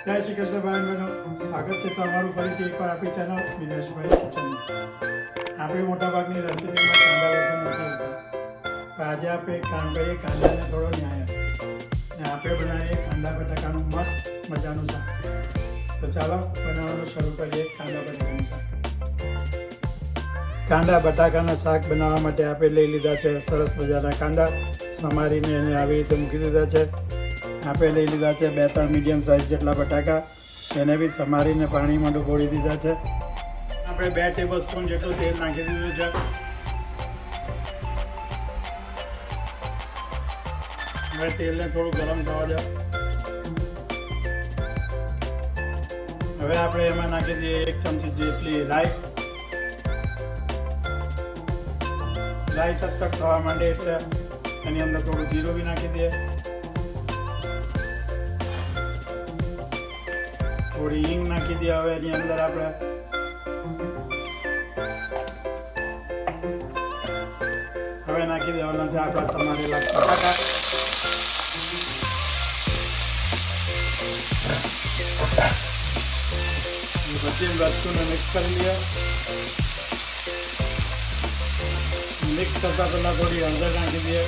જય શ્રી કૃષ્ણ ભાઈ બહેનો, સ્વાગત છે તમારું ફરીથી એકવાર આપણી ચેનલ દિનેશભાઈ કિચનમાં। આપણી મોટાભાગની રેસીપીમાં કાંદા લસણ નથી હોતા, તો આજે આપણે એક કામ કરીએ, કાંદાને થોડો ન્યાય અને આપણે બનાવીએ કાંદા બટાકાનું મસ્ત મજાનું શાક। તો ચાલો બનાવવાનું શરૂ કરીએ કાંદા બટાકાનું શાક। કાંદા બટાકાના શાક બનાવવા માટે આપણે લઈ લીધા છે સરસ મજાના કાંદા, સમારીને એને આવી રીતે મૂકી દીધા છે। આપણે લઈ લીધા છે 2-3 મીડિયમ સાઇઝ જેટલા બટાકા, એને બી સમારીને પાણીમાં ડુબોળી દીધા છે। આપણે 2 ટેબલસ્પૂન જેટલું તેલ નાખી દીધું છે। હવે તેલને થોડું ગરમ થવા દો। હવે આપણે એમાં નાખી દઈએ 1 ચમચી જેટલી રાઈ। રાઈ તક થવા માંડે એટલે એની અંદર થોડું જીરું બી નાખી દઈએ, થોડી હિંગ નાખી દઈએ। હવે એની અંદર આપણે નાખી દેવાના છે આપણા સમારેલા બટાકા। પછી વસ્તુને મિક્સ કરી લઈએ। મિક્સ કરતા પહેલા થોડી હળદર નાખી દઈએ,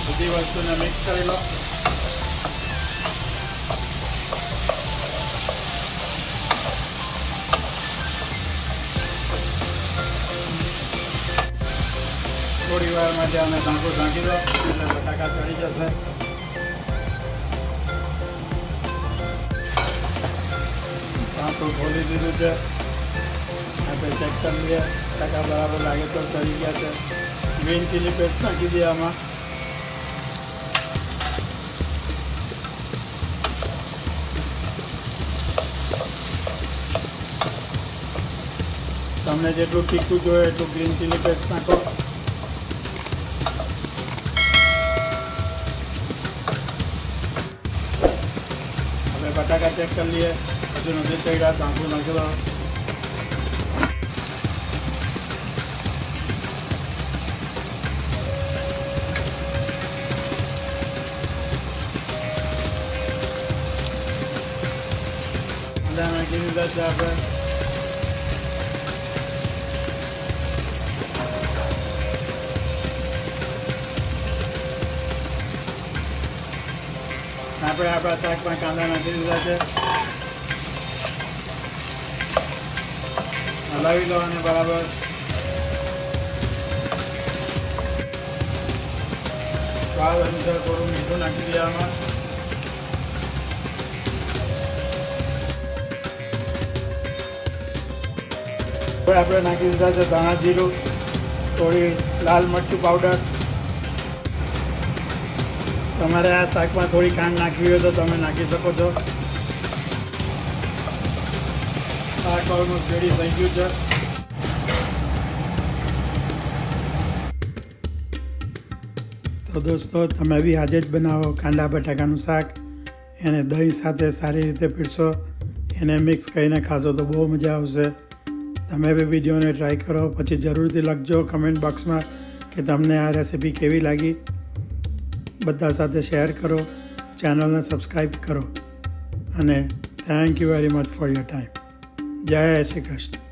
બધી વસ્તુને મિક્સ કરી લો। થોડી વાર માટે આને ઢાંકું ઢાંકી દો એટલે બટાકા ચડી જશે। ઢાંકું ખોલી દીધું છે, આપણે ચેક કરી લઈએ બટાકા બરાબર લાગે તો ચડી ગયા છે। ગ્રીન ચીલી પેસ્ટ નાખી દઈએ આમાં। તમને જેટલું તીખું જોઈએ એટલું ગ્રીન ચીલી પેસ્ટ નાખો। હવે બટાકા ચેક કરી લઈએ, હજુ નથી ચડ્યા, ઢાંકું નાખી દો। નાખી દીધા છે આપણે। આપણા શાકમાં કાંદા નાખી દીધા છે, હલાવી લો અને બરાબર સ્વાદ અનુસાર થોડું મીઠું નાખી દઈએ આમાં। હવે આપણે નાખી દીધા છે ધાણા જીરું, થોડી લાલ મરચું પાવડર। તમારે આ શાકમાં થોડી ખાંડ નાખવી હોય તો તમે નાખી શકો છો। શાક ઓલમોસ્ટ રેડી થઈ ગયું છે। તો દોસ્તો, તમે બી આજે જ બનાવો કાંદા બટાકાનું શાક, એને દહીં સાથે સારી રીતે પીરસો, એને મિક્સ કરીને ખાશો તો બહુ મજા આવશે। તમે બી વિડીયોને ટ્રાય કરો, પછી જરૂરથી લખજો કમેન્ટ બોક્સમાં કે તમને આ રેસીપી કેવી લાગી। બધા સાથે શેર કરો, ચેનલને સબસ્ક્રાઈબ કરો, અને thank you very much for your time. જય શ્રી કૃષ્ણ।